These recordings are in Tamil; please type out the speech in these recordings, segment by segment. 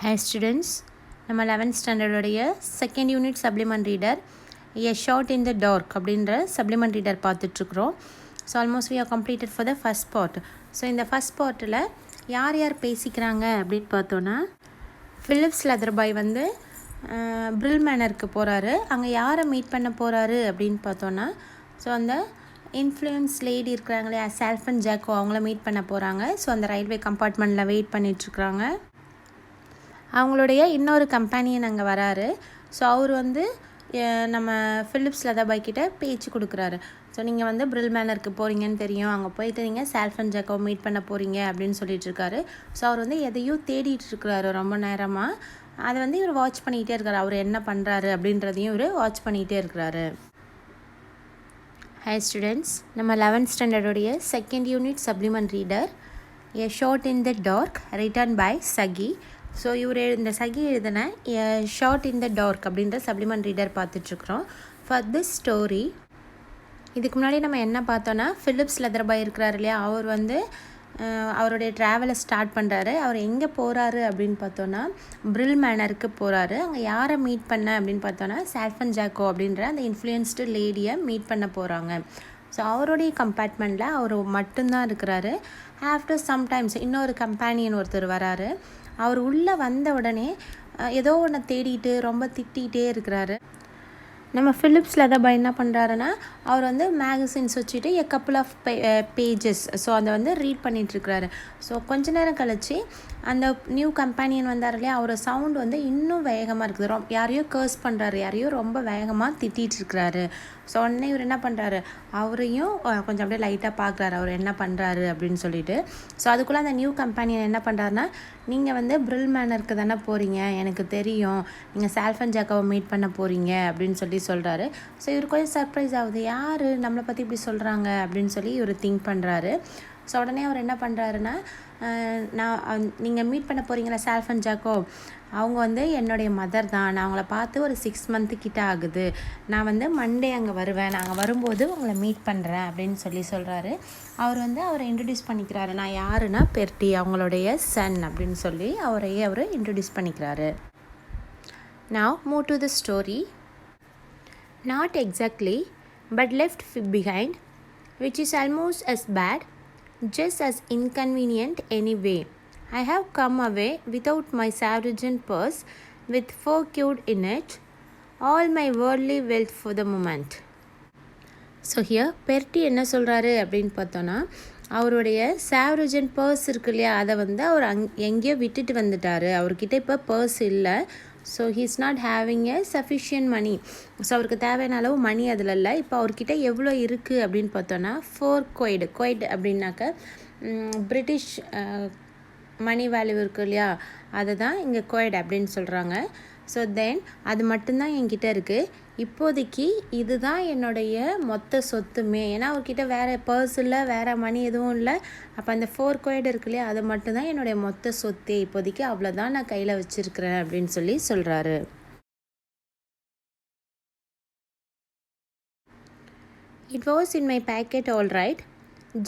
Hi students, நம்ம 11th ஸ்டாண்டர்ட் உடைய second unit supplement reader A Shot in the Dark அப்படின்ற சப்ளிமெண்ட் ரீடர் பார்த்துட்ருக்குறோம். So almost we are completed for the first part. So இந்த ஃபஸ்ட் பார்ட்டில் யார் யார் பேசிக்கிறாங்க அப்படின்னு பார்த்தோன்னா, ஃபிலிப்ஸ் லெதர்பாய் வந்து பிரில் மேனருக்கு போகிறாரு. அங்கே யாரை மீட் பண்ண போகிறாரு அப்படின்னு பார்த்தோன்னா, ஸோ அந்த இன்ஃப்ளூயன்ஸ் லேடி இருக்கிறாங்களே சால்ஃபன் ஜாக்கோ அவங்கள மீட் பண்ண போகிறாங்க. ஸோ அந்த ரயில்வே கம்பார்ட்மெண்ட்டில் வெயிட் பண்ணிகிட்ருக்குறாங்க. அவங்களுடைய இன்னொரு கம்பெனியன் அங்கே வராரு. ஸோ அவர் வந்து நம்ம ஃபிலிப்ஸ் லெதர்பாய் கிட்ட பேச்சு கொடுக்குறாரு. ஸோ நீங்கள் வந்து பிரில் மேனருக்கு போகிறீங்கன்னு தெரியும், அங்கே போயிட்டு நீங்கள் சால்ஃபன் ஜாக்கோ மீட் பண்ண போகிறீங்க அப்படின்னு சொல்லிட்டுருக்காரு. ஸோ அவர் வந்து எதையோ தேடிட்டு இருக்கிறாரு ரொம்ப நேரமாக. அதை வந்து இவர் வாட்ச் பண்ணிகிட்டே இருக்காரு. அவர் என்ன பண்ணுறாரு அப்படின்றதையும் இவர் வாட்ச் பண்ணிகிட்டே இருக்கிறாரு. ஹை ஸ்டூடெண்ட்ஸ், நம்ம 11th ஸ்டாண்டர்டுடைய second unit supplement reader A Shot in the Dark written by Saki. So இவர் இந்த சகி எழுதின A Shot in the Dark அப்படின்ற சப்ளிமெண்ட் ரீடர் பார்த்துட்ருக்குறோம். ஃபார் திஸ் ஸ்டோரி இதுக்கு முன்னாடி நம்ம என்ன பார்த்தோன்னா, ஃபிலிப்ஸ் லெதர்பாய் இருக்கிறார் இல்லையா, அவர் வந்து அவருடைய ட்ராவலை ஸ்டார்ட் பண்ணுறாரு. அவர் எங்கே போகிறாரு அப்படின்னு பார்த்தோன்னா, பிரில் மேனருக்கு போகிறாரு. அங்கே யாரை மீட் பண்ண அப்படின்னு பார்த்தோன்னா, சால்ஃபன் ஜாக்கோ அப்படின்ற அந்த இன்ஃப்ளூயன்ஸ்டு லேடியை மீட் பண்ண போகிறாங்க. ஸோ அவருடைய கம்பார்ட்மெண்ட்டில் அவர் மட்டும்தான் இருக்கிறாரு. ஆஃப்டர் சம்டைம்ஸ் இன்னொரு கம்பேனியன் ஒருத்தர் வராரு. அவர் உள்ளே வந்த உடனே ஏதோ ஒன்று தேடிட்டு ரொம்ப திட்டிகிட்டே இருக்கிறாரு. நம்ம ஃபிலிப்ஸ் லெதர்பாய் என்ன பண்ணுறாருன்னா, அவர் வந்து மேகசின்ஸ் வச்சுட்டு எ கப்புள் ஆஃப் பேஜஸ் ஸோ அதை வந்து ரீட் பண்ணிகிட்ருக்கிறாரு. ஸோ கொஞ்ச நேரம் கழித்து அந்த நியூ கம்பெனியன் வந்தார் இல்லையா, அவரோட சவுண்ட் வந்து இன்னும் வேகமாக இருக்குது. யாரையோ கர்ஸ் பண்ணுறாரு, யாரையோ ரொம்ப வேகமாக திட்டிகிட்ருக்கிறாரு. ஸோ உடனே இவர் என்ன பண்ணுறாரு, அவரையும் கொஞ்சம் அப்படியே லைட்டாக பார்க்குறாரு அவர் என்ன பண்ணுறாரு அப்படின்னு சொல்லிட்டு. ஸோ அதுக்குள்ளே அந்த நியூ கம்பெனியன் என்ன பண்ணுறாருன்னா, நீங்கள் வந்து பிரில் மேனருக்கு தானே போகிறீங்க, எனக்கு தெரியும், நீங்கள் சால்ஃபன் ஜாக்கோவை மீட் பண்ண போகிறீங்க அப்படின்னு சொல்கிறாரு. ஸோ இவர் கொஞ்சம் சர்ப்ரைஸ் ஆகுது, யார் நம்மளை பற்றி இப்படி சொல்கிறாங்க அப்படின்னு சொல்லி இவர் திங்க் பண்ணுறாரு. ஸோ உடனே அவர் என்ன பண்ணுறாருன்னா, நீங்கள் மீட் பண்ண போகிறீங்களா சால்ஃபன் ஜாக்கோ, அவங்க வந்து என்னுடைய மதர் தான், நான் அவங்கள பார்த்து ஒரு 6 month கிட்ட ஆகுது, நான் வந்து மண்டே அங்கே வருவேன், நாங்கள் வரும்போது உங்களை மீட் பண்ணுறேன் அப்படின்னு சொல்கிறாரு. அவர் வந்து அவரை இன்ட்ரடியூஸ் பண்ணிக்கிறாரு. நான் யாருன்னா பெர்ட்டி, அவங்களுடைய சன் அப்படின்னு சொல்லி அவர் இன்ட்ரடியூஸ் பண்ணிக்கிறாரு. Now move to the story. Not exactly, but left behind, which is almost as bad, just as inconvenient anyway. I have come away without my Savageon purse, with 4 quid in it, all my worldly wealth for the moment. So here Bertie என்ன சொல்கிறாரு அப்படின்னு பார்த்தோன்னா, அவருடைய சாவரேஜன் பர்ஸ் இருக்கு இல்லையா, அதை வந்து அவர் எங்கேயோ விட்டுட்டு வந்துட்டார். அவர்கிட்ட இப்போ பர்ஸ் இல்லை. So he's not having a sufficient money. So அவருக்கு தேவையான அளவு மணி அதில் இல்லை. இப்போ அவர்கிட்ட எவ்வளோ இருக்குது அப்படின்னு பார்த்தோன்னா 4 quid. குவைட் அப்படின்னாக்க பிரிட்டிஷ் மணி வேல்யூ இருக்குது இல்லையா, அதை தான் இங்கே குவைட் அப்படின்னு சொல்கிறாங்க. ஸோ தென் அது மட்டும்தான் என்கிட்ட இருக்குது. இப்போதைக்கு இதுதான் என்னுடைய மொத்த சொத்துமே. ஏன்னா அவர்கிட்ட வேறு பர்ஸ் இல்லை, வேறு மணி எதுவும் இல்லை. அப்போ அந்த 4 quid இருக்கு இல்லையா, அது மட்டும்தான் என்னுடைய மொத்த சொத்தே. இப்போதைக்கு அவ்வளோதான் நான் கையில் வச்சுருக்கிறேன் அப்படின்னு சொல்கிறாரு. It was in my packet all right,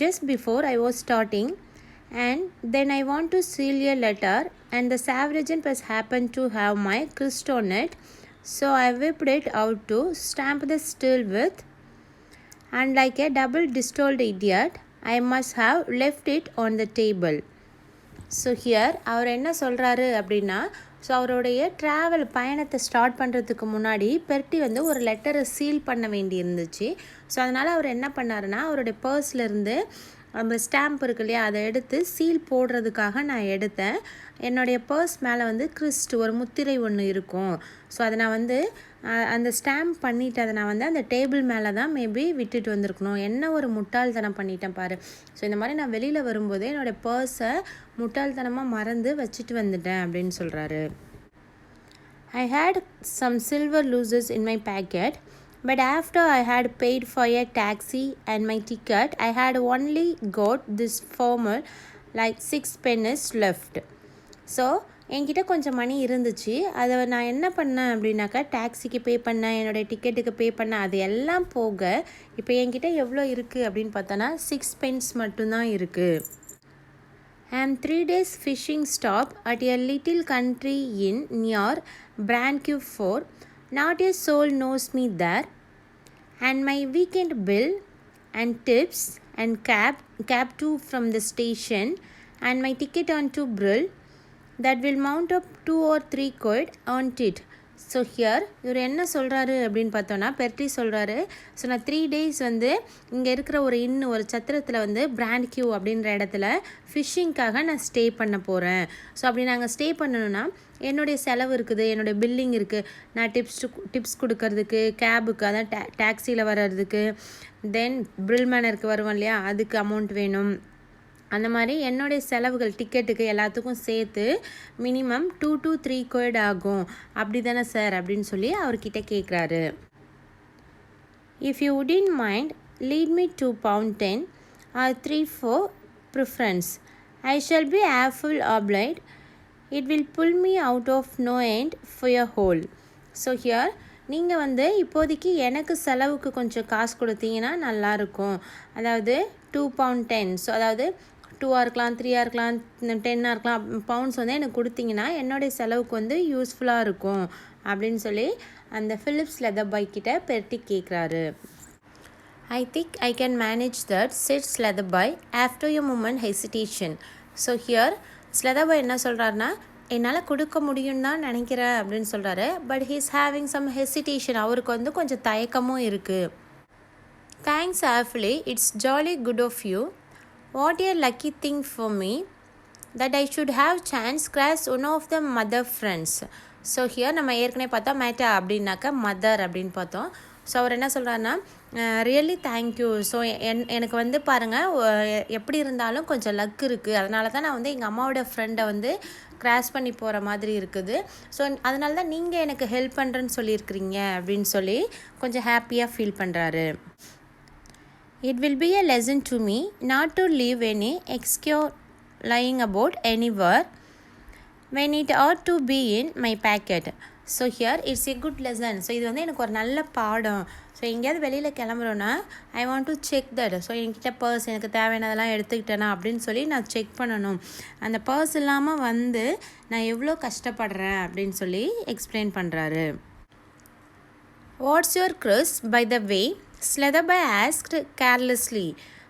just before I was starting, and then I want to seal a letter, and the Savageon purse happened to have my crest on it, so I whipped it out to stamp the seal with, and like a double distilled idiot, I must have left it on the table. So here அவர் என்ன சொல்கிறாரு அப்படின்னா, ஸோ அவருடைய ட்ராவல் பயணத்தை ஸ்டார்ட் பண்ணுறதுக்கு முன்னாடி பெர்ட்டி வந்து ஒரு லெட்டரை சீல் பண்ண வேண்டி இருந்துச்சு. ஸோ அதனால் அவர் என்ன பண்ணாருன்னா, அவருடைய பர்ஸ்லேருந்து அந்த ஸ்டாம்ப் இருக்கு இல்லையா, அதை எடுத்து சீல் போடுறதுக்காக நான் எடுத்தேன். என்னுடைய பர்ஸ் மேலே வந்து கிறிஸ்ட் ஒரு முத்திரை ஒன்று இருக்கும். ஸோ அதை நான் வந்து அந்த ஸ்டாம்ப் பண்ணிவிட்டு அதை நான் வந்து அந்த டேபிள் மேலே தான் மேபி விட்டுட்டு வந்திருக்கணும். என்ன ஒரு முட்டாள்தனம் பண்ணிட்டேன் பாரு. ஸோ இந்த மாதிரி நான் வெளியில் வரும்போதே என்னோடய பர்ஸை முட்டாள்தனமாக மறந்து வச்சுட்டு வந்துட்டேன் அப்படின்னு சொல்கிறாரு. I had some silver looses in my packet, but after I had paid for a taxi and my ticket, I had only got this formal like 6 pennies left. So என்கிட்ட கொஞ்சம் மணி இருந்துச்சு. அதை நான் என்ன பண்ணேன் அப்படின்னாக்கா, டாக்ஸிக்கு பே பண்ணேன், என்னோடய டிக்கெட்டுக்கு பே பண்ணேன், அது எல்லாம் போக இப்போ என்கிட்ட எவ்வளோ இருக்குது அப்படின்னு பார்த்தோன்னா 6 pence மட்டும்தான் இருக்குது. I am 3 days fishing stop at a little country inn near Branquefort. Not a soul knows me there. And my weekend bill and tips and cab too from the station and my ticket on to Brill, that will mount up 2 or 3 quid on it. So here இவர் என்ன சொல்கிறாரு அப்படின்னு பார்த்தோன்னா பெர்ட்டி சொல்கிறாரு. ஸோ நான் 3 days வந்து இங்கே இருக்கிற ஒரு சத்திரத்தில் வந்து பிராண்ட் கியூ அப்படின்ற இடத்துல ஃபிஷ்ஷிங்காக நான் ஸ்டே பண்ண போகிறேன். ஸோ அப்படி நாங்கள் ஸ்டே பண்ணணுன்னா என்னுடைய செலவு இருக்குது, என்னுடைய பில்லிங் இருக்குது, நான் டிப்ஸ் கொடுக்கறதுக்கு, கேபுக்கு அதான் டாக்ஸியில் வர்றதுக்கு, தென் பிரில் மேனருக்கு வருவோம் இல்லையா, அதுக்கு அமௌண்ட் வேணும். அந்த மாதிரி என்னுடைய செலவுகள் டிக்கெட்டுக்கு எல்லாத்துக்கும் சேர்த்து மினிமம் 2 to 3 quid ஆகும். அப்படி தானே சார் அப்படின்னு சொல்லி அவர்கிட்ட கேட்குறாரு. If you wouldn't mind, lead me to pound 10 or 3-4 preference. I shall be awful obliged. It will pull me out of no end for a hole. So here நீங்கள் வந்து இப்போதைக்கு எனக்கு செலவுக்கு கொஞ்சம் காசு கொடுத்தீங்கன்னா நல்லாயிருக்கும். அதாவது £2.10. ஸோ அதாவது 2 இருக்கலாம், 3 இருக்கலாம், 10 இருக்கலாம் பவுண்ட்ஸ் வந்து எனக்கு கொடுத்தீங்கன்னா என்னுடைய செலவுக்கு வந்து யூஸ்ஃபுல்லாக இருக்கும் அப்படின்னு சொல்லி அந்த ஃபிலிப்ஸ் லெதர் பாய் கிட்ட பெர்ட்டி கேட்குறாரு. I think I can manage that, said Leather Boy after a moment hesitation. So here Leather Boy என்ன சொல்கிறாருன்னா, என்னால் கொடுக்க முடியும் தான் நினைக்கிறேன் அப்படின்னு சொல்கிறாரு. But he's having some hesitation, அவருக்கு வந்து கொஞ்சம் தயக்கமும் இருக்குது. Thanks awfully, it's jolly good of you. What a lucky thing for me that I should have chance scratch one of the mother friends. So here நம்ம ஏற்கனவே பார்த்தோம் மேட்டா அப்படின்னாக்கா மதர் அப்படின்னு பார்த்தோம். ஸோ அவர் என்ன சொல்கிறாருன்னா, ரியலி தேங்க்யூ. ஸோ எனக்கு வந்து பாருங்கள், எப்படி இருந்தாலும் கொஞ்சம் லக் இருக்குது, அதனால தான் நான் வந்து எங்கள் அம்மாவோட ஃப்ரெண்டை வந்து கிராஸ் பண்ணி போகிற மாதிரி இருக்குது. ஸோ அதனால தான் நீங்கள் எனக்கு ஹெல்ப் பண்ணுறேன்னு சொல்லியிருக்கிறீங்க அப்படின்னு சொல்லி கொஞ்சம் ஹாப்பியாக ஃபீல் பண்ணுறாரு. It will be a lesson to me not to leave any excuse lying about anywhere when it ought to be in my packet. So here it's a good lesson. So இது வந்து எனக்கு ஒரு நல்ல பாடம். ஸோ எங்கேயாவது வெளியில் கிளம்புறோன்னா I want to check that. So என்கிட்ட பர்ஸ் எனக்கு தேவையானதெல்லாம் எடுத்துக்கிட்டேனா அப்படின்னு சொல்லி நான் செக் பண்ணணும். அந்த பர்ஸ் இல்லாமல் வந்து நான் எவ்வளோ கஷ்டப்படுறேன் அப்படின்னு சொல்லி எக்ஸ்பிளைன் பண்ணுறாரு. What's your crest by the way? Slather boy asked carelessly.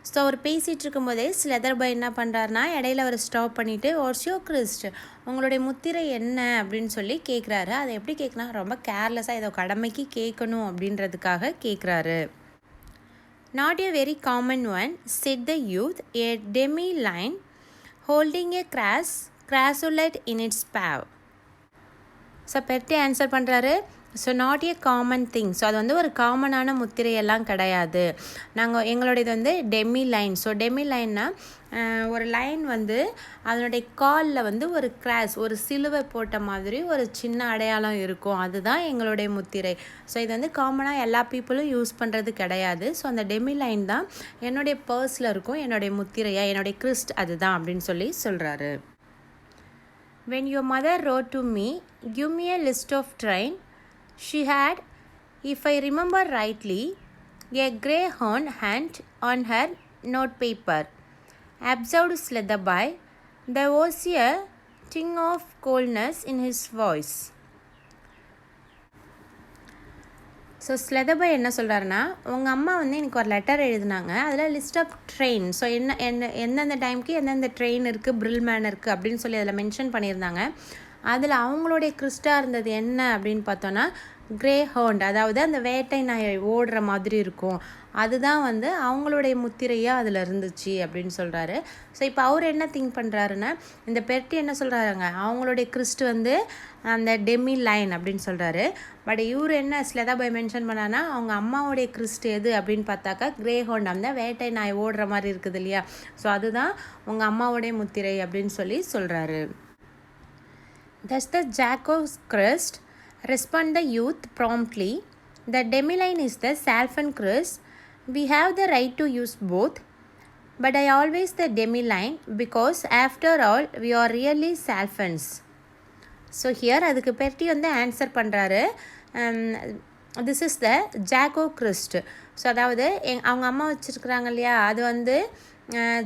So அவர் பேசிகிட்டு இருக்கும்போதே ஸ்லெதர் பாய் என்ன பண்ணுறாருனா இடையில அவர் ஸ்டாப் பண்ணிவிட்டு வாட்ஸ் யுவர் கிறிஸ்ட், உங்களுடைய முத்திரை என்ன அப்படின்னு சொல்லி கேட்குறாரு. அதை எப்படி கேட்குனா ரொம்ப கேர்லெஸ்ஸாக ஏதோ கடமைக்கு கேட்கணும் அப்படின்றதுக்காக கேட்குறாரு. Not a very common one, said the youth, a demi line holding a crassoulet in its paw. So Bertie answer பண்ணுறாரு, so not a common thing. So அது வந்து ஒரு காமனான முத்திரையெல்லாம் கிடையாது. எங்களுடையது வந்து டெமி லைன். ஸோ டெமி லைன்னா ஒரு லைன் வந்து அதனுடைய காலில் வந்து ஒரு ஒரு சிலுவை போட்ட மாதிரி ஒரு சின்ன அடையாளம் இருக்கும், அதுதான் எங்களுடைய முத்திரை. ஸோ இது வந்து காமனாக எல்லா பீப்புளும் யூஸ் பண்ணுறது கிடையாது. ஸோ அந்த டெமி லைன் தான் என்னுடைய பர்ஸில் இருக்கும், என்னுடைய முத்திரையா, என்னுடைய கிறிஸ்ட் அதுதான் அப்படின்னு சொல்லி சொல்கிறாரு. When your mother wrote to me, give me a list of train. She had, if I remember rightly, a greyhound hunt on her notepaper. Observed Leather Boy. There was a ting of coldness in his voice. So Slather boy என்ன சொல்கிறாருன்னா, உங்கள் அம்மா வந்து எனக்கு ஒரு லெட்டர் எழுதினாங்க, அதில் லிஸ்ட் ஆஃப் ட்ரெயின், ஸோ எந்தெந்த டைமுக்கு எந்தெந்த ட்ரெயின் இருக்குது, பிரில் மேன் இருக்குது அப்படின்னு சொல்லி அதில் மென்ஷன் பண்ணியிருந்தாங்க. அதில் அவங்களுடைய கிறிஸ்டாக இருந்தது என்ன அப்படின்னு பார்த்தோன்னா கிரே ஹவுண்ட், அதாவது அந்த வேட்டை நாயை ஓடுற மாதிரி இருக்கும், அதுதான் வந்து அவங்களுடைய முத்திரையாக அதில் இருந்துச்சு அப்படின்னு சொல்கிறாரு. ஸோ இப்போ அவர் என்ன திங்க் பண்ணுறாருன்னா, இந்த பெர்ட்டி என்ன சொல்கிறாருங்க, அவங்களுடைய கிறிஸ்ட் வந்து அந்த டெமி லைன் அப்படின்னு சொல்கிறாரு. பட் இவர் என்ன ஸ்லெதர் பாய் மென்ஷன் பண்ணான்னா, அவங்க அம்மாவுடைய கிறிஸ்ட் எது அப்படின்னு பார்த்தாக்கா கிரே ஹவுண்ட், அந்த வேட்டை நாய் ஓடுற மாதிரி இருக்குது இல்லையா, ஸோ அதுதான் உங்கள் அம்மாவுடைய முத்திரை அப்படின்னு சொல்லி சொல்கிறாரு. Thus the Jacob's crest, respond the youth promptly. The demi-line is the Salfan crest. We have the right to use both, but I always the demi-line because after all we are really Salfans. So here அதுக்கு பெர்ட்டி வந்து ஆன்சர் பண்ணுறாரு, this is the jacko crest. So அதாவது அவங்க அம்மா வச்சுருக்குறாங்க இல்லையா, அது வந்து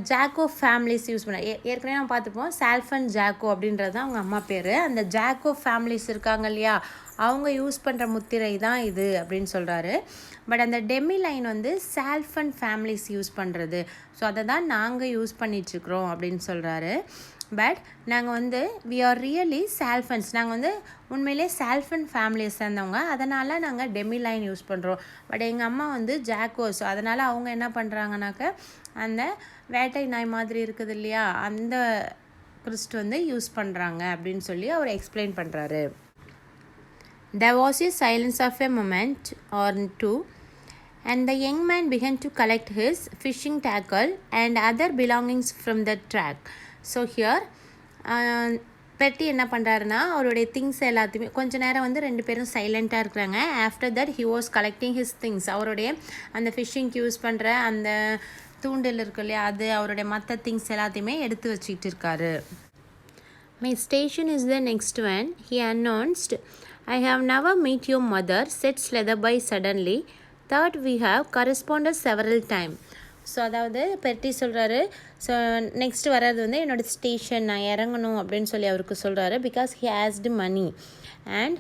ஜாக்கோ ஃபேமிலிஸ் யூஸ் பண்ண ஏற்கனவே நம்ம பார்த்துப்போம் சால்ஃப் அண்ட் ஜாக்கோ அப்படின்றது தான் அவங்க அம்மா பேர். அந்த ஜாக்கோ ஃபேமிலிஸ் இருக்காங்க இல்லையா, அவங்க யூஸ் பண்ணுற முத்திரை தான் இது அப்படின்னு சொல்கிறாரு. பட் அந்த டெமி லைன் வந்து சால்ஃப் அண்ட் ஃபேமிலிஸ் யூஸ் பண்ணுறது, ஸோ அதை தான் நாங்கள் யூஸ் பண்ணிகிட்ருக்குறோம் அப்படின்னு சொல்கிறாரு. பட் நாங்கள் வந்து வி ஆர் ரியலி சால்ஃபன்ஸ், நாங்கள் வந்து உண்மையிலே சால்ஃபன் ஃபேமிலியை சேர்ந்தவங்க, அதனால் நாங்கள் டெமி லைன் யூஸ் பண்ணுறோம். பட் எங்கள் அம்மா வந்து ஜாக்கோஸ், அதனால் அவங்க என்ன பண்ணுறாங்கனாக்க அந்த வேட்டை நாய் மாதிரி இருக்குது இல்லையா, அந்த கிறிஸ்ட் வந்து யூஸ் பண்ணுறாங்க அப்படின்னு சொல்லி அவர் எக்ஸ்பிளைன் பண்ணுறாரு. There was a silence of a moment or two, and the young man began to collect his fishing tackle and other belongings from the track. So here பெட்டி என்ன பண்ணுறாருன்னா அவருடைய திங்ஸ் எல்லாத்தையுமே கொஞ்ச நேரம் வந்து ரெண்டு பேரும் சைலண்ட்டாக இருக்கிறாங்க. After that he was collecting his things, அவருடைய அந்த ஃபிஷ்ஷிங்க்கு யூஸ் பண்ணுற அந்த தூண்டில் இருக்கு இல்லையா, அது அவருடைய மற்ற திங்ஸ் எல்லாத்தையுமே எடுத்து வச்சுக்கிட்டு இருக்காரு. My station is the next one, he announced. I have never met your mother, said Sletherby suddenly. Thought we have corresponded several times. So அதாவது பெட்டி சொல்கிறாரு, ஸோ நெக்ஸ்ட் வர்றது வந்து என்னோடய ஸ்டேஷன், நான் இறங்கணும் அப்படின்னு சொல்லி அவருக்கு சொல்கிறாரு. பிகாஸ் ஹி ஹேஸ்டு மனி. அண்ட்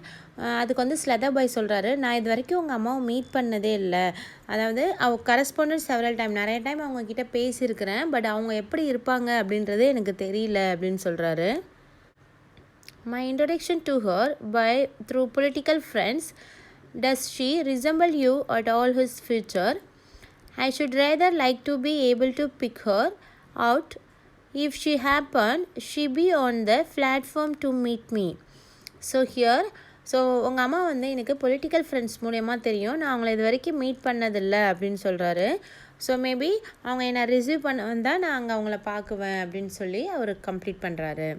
அதுக்கு வந்து ஸ்லெதர்பாய் சொல்கிறாரு, நான் இது வரைக்கும் உங்கள் அம்மாவை மீட் பண்ணதே இல்லை, அதாவது கரஸ்பாண்டன்ட் செவரல் டைம், நிறைய டைம் அவங்கக்கிட்ட பேசியிருக்கிறேன், பட் அவங்க எப்படி இருப்பாங்க அப்படின்றது எனக்கு தெரியல அப்படின்னு சொல்கிறாரு. My introduction to her through political friends. Does she resemble you at all his future? I should rather like to be able to pick her out if she happened she be on the platform to meet me. So here, so உங்கள் அம்மா வந்து எனக்கு பொலிட்டிக்கல் ஃப்ரெண்ட்ஸ் மூலயமா தெரியும், நான் அவங்கள இது வரைக்கும் மீட் பண்ணதில்லை அப்படின்னு சொல்கிறாரு. ஸோ மேபி அவங்க என்னை ரிசீவ் பண்ண வந்தால் நான் அங்கே அவங்கள பார்க்குவேன் அப்படின்னு சொல்லி அவர் கம்ப்ளீட் பண்ணுறாரு.